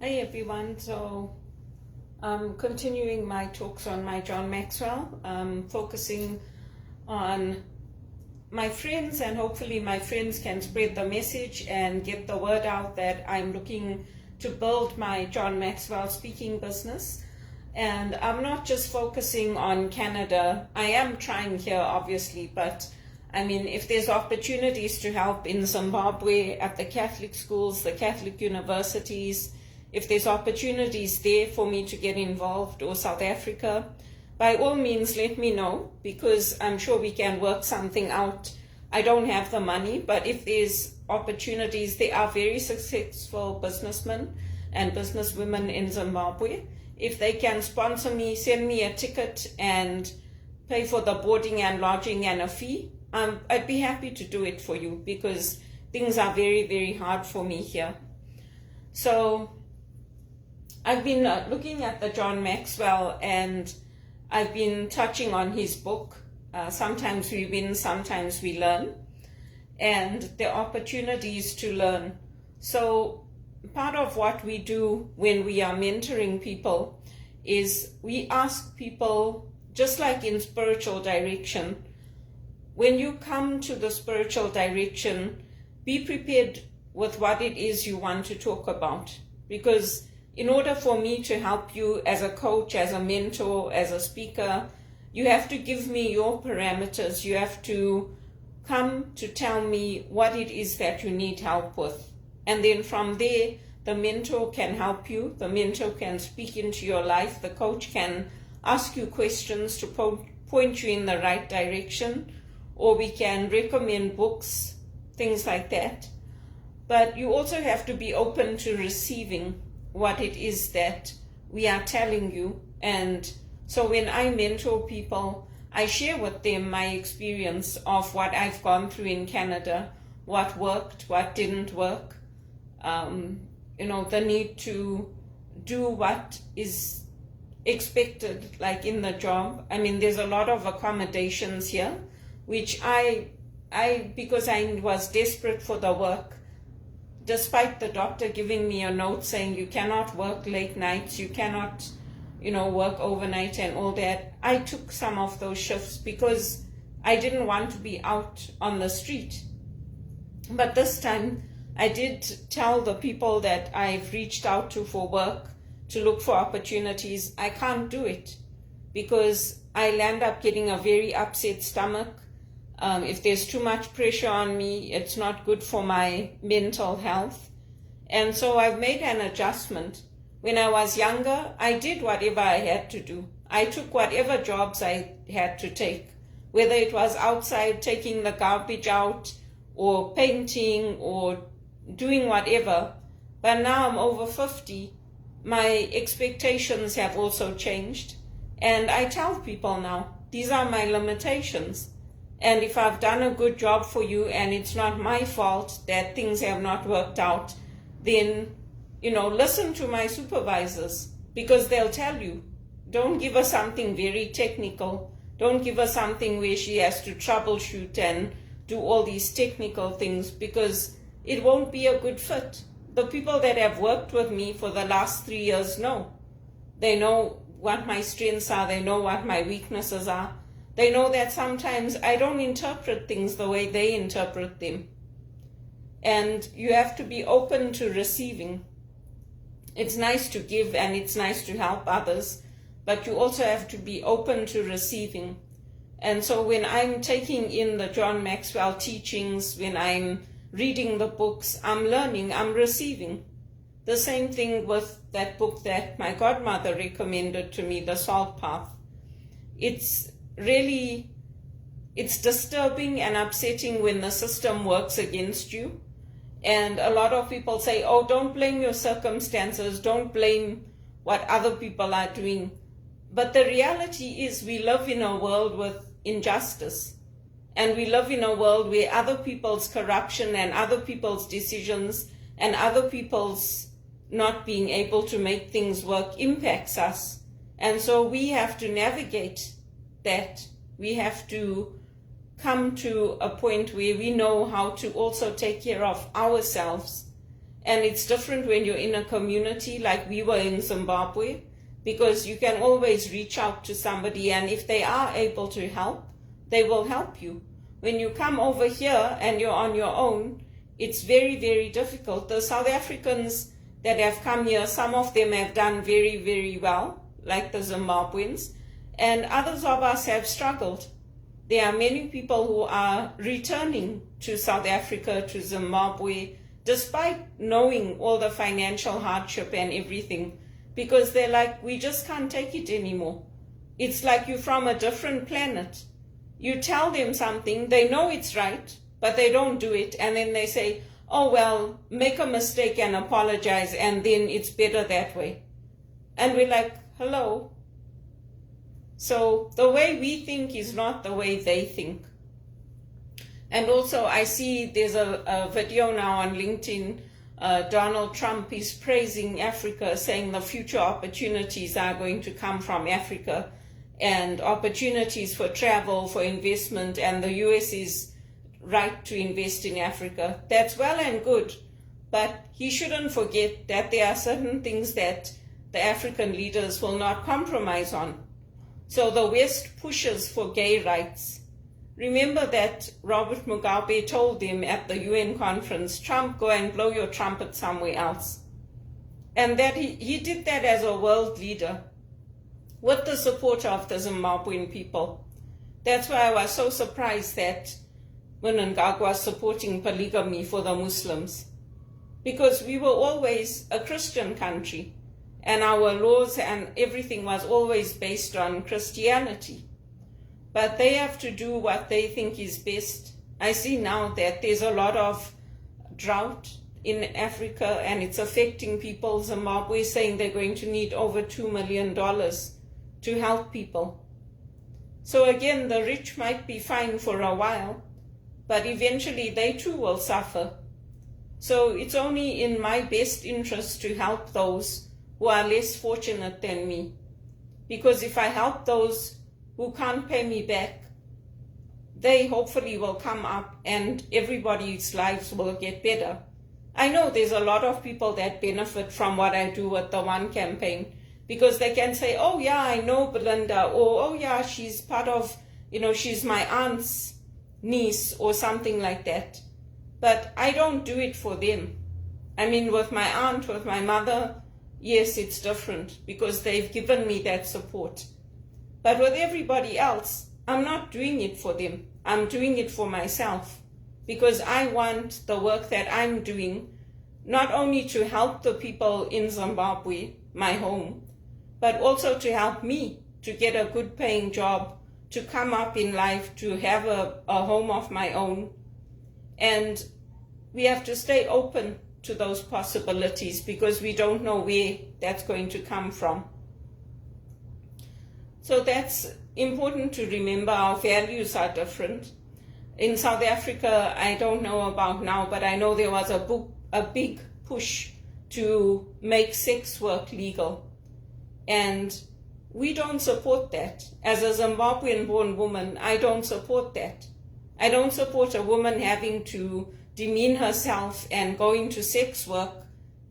Hey everyone, so I'm continuing my talks on my John Maxwell, focusing on my friends, and hopefully my friends can spread the message and get the word out that I'm looking to build my John Maxwell speaking business. And I'm not just focusing on Canada. I am trying here obviously, but I mean, if there's opportunities to help in Zimbabwe at the Catholic schools, the Catholic universities, if there's opportunities there for me to get involved, or South Africa, by all means let me know, because I'm sure we can work something out. I don't have the money, but if there's opportunities, there are very successful businessmen and businesswomen in Zimbabwe. If they can sponsor me, send me a ticket and pay for the boarding and lodging and a fee, I'd be happy to do it for you, because things are very, very hard for me here. So I've been looking at the John Maxwell, and I've been touching on his book. Sometimes we win, sometimes we learn, and the opportunities to learn. So part of what we do when we are mentoring people is we ask people, just like in spiritual direction, when you come to the spiritual direction, be prepared with what it is you want to talk about. Because in order for me to help you as a coach, as a mentor, as a speaker, you have to give me your parameters. You have to come to tell me what it is that you need help with. And then from there, the mentor can help you. The mentor can speak into your life. The coach can ask you questions to point you in the right direction, or we can recommend books, things like that. But you also have to be open to receiving what it is that we are telling you. And so when I mentor people, I share with them my experience of what I've gone through in Canada, what worked, what didn't work, the need to do what is expected, like in the job. I mean, there's a lot of accommodations here, which because I was desperate for the work, despite the doctor giving me a note saying you cannot work late nights, you cannot, work overnight and all that, I took some of those shifts because I didn't want to be out on the street. But this time I did tell the people that I've reached out to for work to look for opportunities, I can't do it, because I'll end up getting a very upset stomach. If there's too much pressure on me, it's not good for my mental health. And so I've made an adjustment. When I was younger, I did whatever I had to do. I took whatever jobs I had to take, whether it was outside taking the garbage out, or painting, or doing whatever. But now I'm over 50. My expectations have also changed. And I tell people now, these are my limitations. And if I've done a good job for you and it's not my fault that things have not worked out, then, listen to my supervisors, because they'll tell you. Don't give her something very technical. Don't give her something where she has to troubleshoot and do all these technical things, because it won't be a good fit. The people that have worked with me for the last 3 years know. They know what my strengths are. They know what my weaknesses are. They know that sometimes I don't interpret things the way they interpret them. And you have to be open to receiving. It's nice to give and it's nice to help others, but you also have to be open to receiving. And so when I'm taking in the John Maxwell teachings, when I'm reading the books, I'm learning, I'm receiving. The same thing with that book that my godmother recommended to me, The Salt Path. It's disturbing and upsetting when the system works against you. And a lot of people say, oh, don't blame your circumstances, don't blame what other people are doing. But the reality is we live in a world with injustice. And we live in a world where other people's corruption and other people's decisions and other people's not being able to make things work impacts us. And so we have to navigate that. We have to come to a point where we know how to also take care of ourselves And it's different when you're in a community like we were in Zimbabwe, because you can always reach out to somebody, and if they are able to help, they will help you. When you come over here and you're on your own, it's very, very difficult. The South Africans that have come here, some of them have done very, very well, like the Zimbabweans, and others of us have struggled. There are many people who are returning to South Africa, to Zimbabwe, despite knowing all the financial hardship and everything, because they're like, we just can't take it anymore. It's like you're from a different planet. You tell them something, they know it's right, but they don't do it, and then they say, oh well, make a mistake and apologize, and then it's better that way. And we're like, hello? So the way we think is not the way they think. And also I see there's a video now on LinkedIn, Donald Trump is praising Africa, saying the future opportunities are going to come from Africa, and opportunities for travel, for investment, and the US is right to invest in Africa. That's well and good, but he shouldn't forget that there are certain things that the African leaders will not compromise on. So the West pushes for gay rights. Remember that Robert Mugabe told them at the UN conference, Trump, go and blow your trumpet somewhere else. And that he did that as a world leader with the support of the Zimbabwean people. That's why I was so surprised that Mnangagwa was supporting polygamy for the Muslims, because we were always a Christian country and our laws and everything was always based on Christianity. But they have to do what they think is best. I see now that there's a lot of drought in Africa and it's affecting people. Zimbabwe is saying they're going to need over $2 million to help people. So again, the rich might be fine for a while, but eventually they too will suffer. So it's only in my best interest to help those who are less fortunate than me. Because if I help those who can't pay me back, they hopefully will come up and everybody's lives will get better. I know there's a lot of people that benefit from what I do with the One campaign, because they can say, oh yeah, I know Belinda, or oh yeah, she's part of, she's my aunt's niece or something like that. But I don't do it for them. I mean, with my aunt, with my mother, yes, it's different because they've given me that support. But with everybody else, I'm not doing it for them. I'm doing it for myself, because I want the work that I'm doing not only to help the people in Zimbabwe, my home, but also to help me to get a good paying job, to come up in life, to have a home of my own. And we have to stay open to those possibilities because we don't know where that's going to come from. So that's important to remember. Our values are different. In South Africa, I don't know about now, but I know there was a big push to make sex work legal. And we don't support that. As a Zimbabwean-born woman, I don't support that. I don't support a woman having to demean herself and go into sex work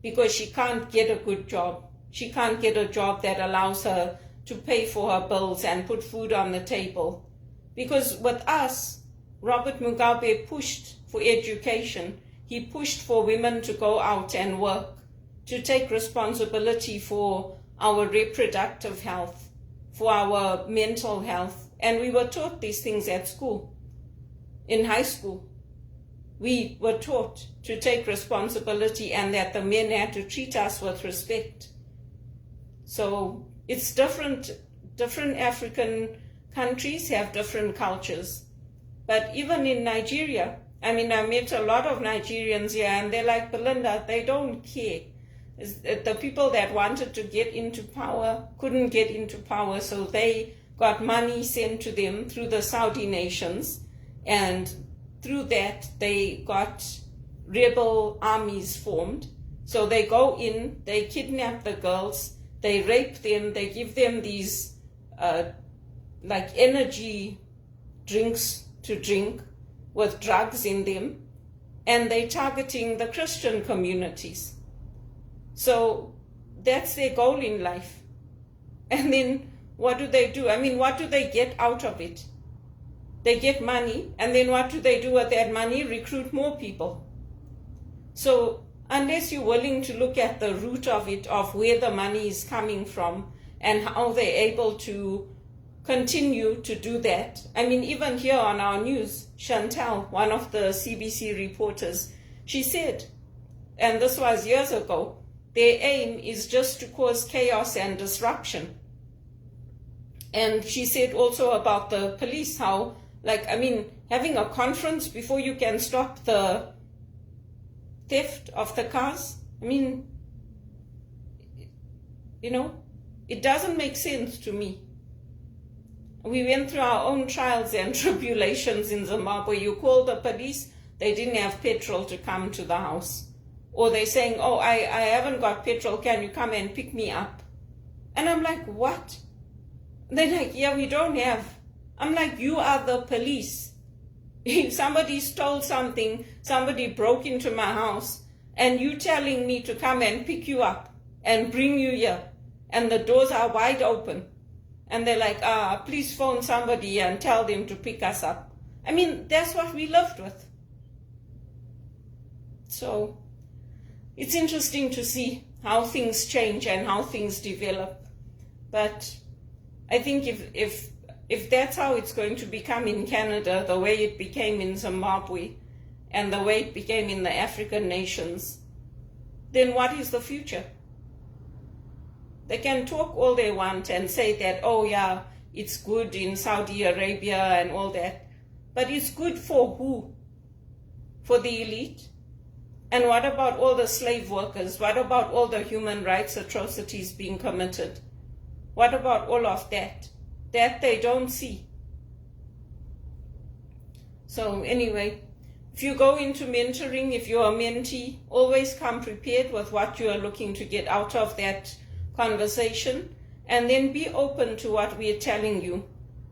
because she can't get a good job. She can't get a job that allows her to pay for her bills and put food on the table. Because with us, Robert Mugabe pushed for education. He pushed for women to go out and work, to take responsibility for our reproductive health, for our mental health. And we were taught these things at school. In high school, we were taught to take responsibility and that the men had to treat us with respect. So it's different. Different African countries have different cultures. But even in Nigeria, I mean, I met a lot of Nigerians here and they're like, Belinda, they don't care. The people that wanted to get into power couldn't get into power, so they got money sent to them through the Saudi nations, and through that they got rebel armies formed. So they go in, they kidnap the girls, they rape them, they give them these like energy drinks to drink with drugs in them, and they're targeting the Christian communities. So that's their goal in life. And then what do they do? I mean, what do they get out of it? They get money, and then what do they do with that money? Recruit more people. So unless you're willing to look at the root of it, of where the money is coming from and how they're able to continue to do that. I mean, even here on our news, Chantal, one of the CBC reporters, she said, and this was years ago, their aim is just to cause chaos and disruption. And she said also about the police, how, having a conference before you can stop the theft of the cars. I mean, it doesn't make sense to me. We went through our own trials and tribulations in Zimbabwe. You call the police, they didn't have petrol to come to the house. Or they're saying, oh, I haven't got petrol, can you come and pick me up? And I'm like, what? They're like, yeah, we don't have. I'm like, you are the police. If somebody stole something, somebody broke into my house, and you telling me to come and pick you up and bring you here, and the doors are wide open, and they're like, please phone somebody and tell them to pick us up. I mean, that's what we lived with. So it's interesting to see how things change and how things develop. But I think if that's how it's going to become in Canada, the way it became in Zimbabwe, and the way it became in the African nations, then what is the future? They can talk all they want and say that, oh yeah, it's good in Saudi Arabia and all that. But it's good for who? For the elite? And what about all the slave workers? What about all the human rights atrocities being committed? What about all of that? That they don't see. So anyway, if you go into mentoring, if you're a mentee, always come prepared with what you are looking to get out of that conversation, and then be open to what we are telling you.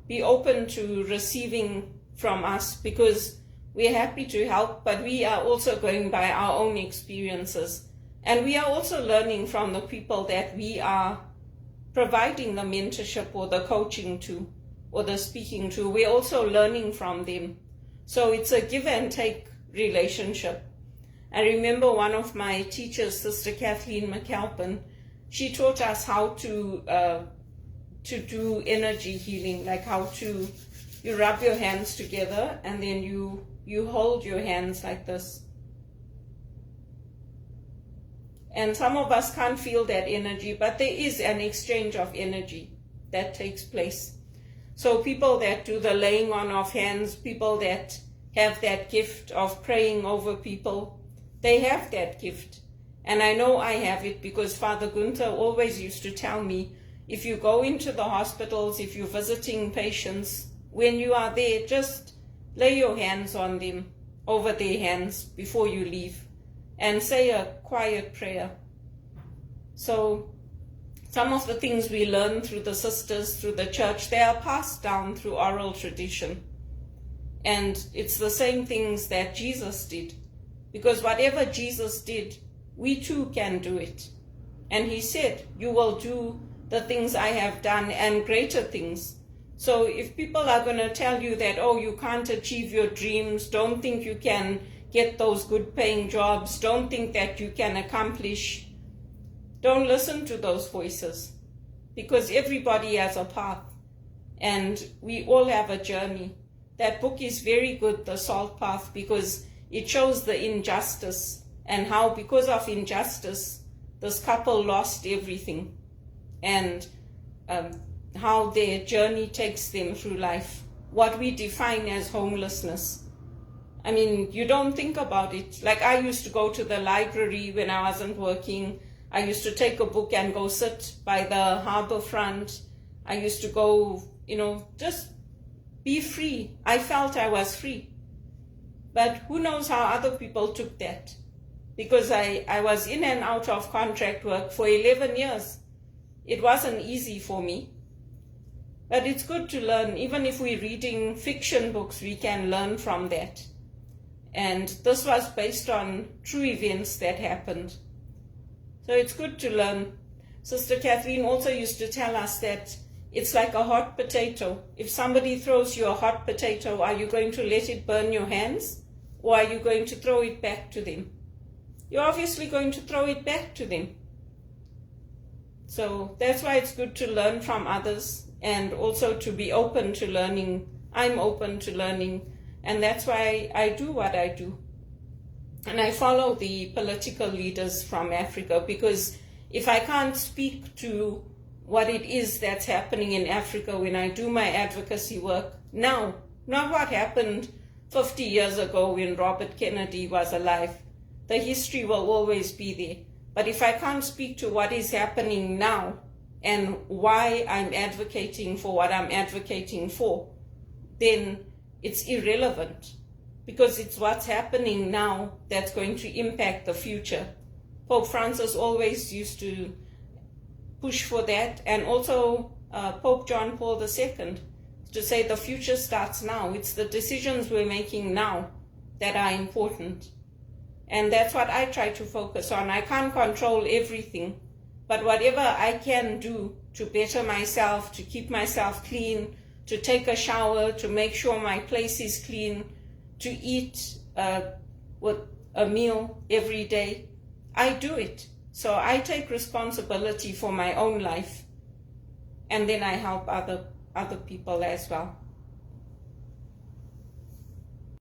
Be open to receiving from us, because we're happy to help, but we are also going by our own experiences. And we are also learning from the people that we are providing the mentorship or the coaching to, or the speaking to. We're also learning from them. So it's a give and take relationship. I remember one of my teachers, Sister Kathleen McAlpin, she taught us how to do energy healing, like how to, you rub your hands together and then you hold your hands like this. And some of us can't feel that energy, but there is an exchange of energy that takes place. So people that do the laying on of hands, people that have that gift of praying over people, they have that gift. And I know I have it because Father Gunther always used to tell me, if you go into the hospitals, if you're visiting patients, when you are there, just lay your hands on them, over their hands before you leave, and say a quiet prayer. So some of the things we learn through the sisters, through the church, they are passed down through oral tradition. And it's the same things that Jesus did. Because whatever Jesus did, we too can do it. And he said, you will do the things I have done and greater things. So if people are going to tell you that, oh, you can't achieve your dreams, don't think you can get those good paying jobs, don't think that you can accomplish, don't listen to those voices. Because everybody has a path and we all have a journey. That book is very good, The Salt Path, because it shows the injustice and how because of injustice, this couple lost everything, and how their journey takes them through life, what we define as homelessness. I mean, you don't think about it. Like I used to go to the library when I wasn't working. I used to take a book and go sit by the harbor front. I used to go, just be free. I felt I was free. But who knows how other people took that? Because I was in and out of contract work for 11 years. It wasn't easy for me. But it's good to learn. Even if we're reading fiction books, we can learn from that. And this was based on true events that happened. So it's good to learn. Sister Kathleen also used to tell us that it's like a hot potato. If somebody throws you a hot potato, are you going to let it burn your hands? Or are you going to throw it back to them? You're obviously going to throw it back to them. So that's why it's good to learn from others and also to be open to learning. I'm open to learning, and that's why I do what I do. And I follow the political leaders from Africa, because if I can't speak to what it is that's happening in Africa when I do my advocacy work now, not what happened 50 years ago when Robert Kennedy was alive, the history will always be there. But if I can't speak to what is happening now and why I'm advocating for what I'm advocating for, then it's irrelevant, because it's what's happening now that's going to impact the future. Pope Francis always used to push for that, and also Pope John Paul II, to say the future starts now. It's the decisions we're making now that are important. And that's what I try to focus on. I can't control everything, but whatever I can do to better myself, to keep myself clean, to take a shower, to make sure my place is clean, to eat with a meal every day, I do it. So I take responsibility for my own life, and then I help other people as well.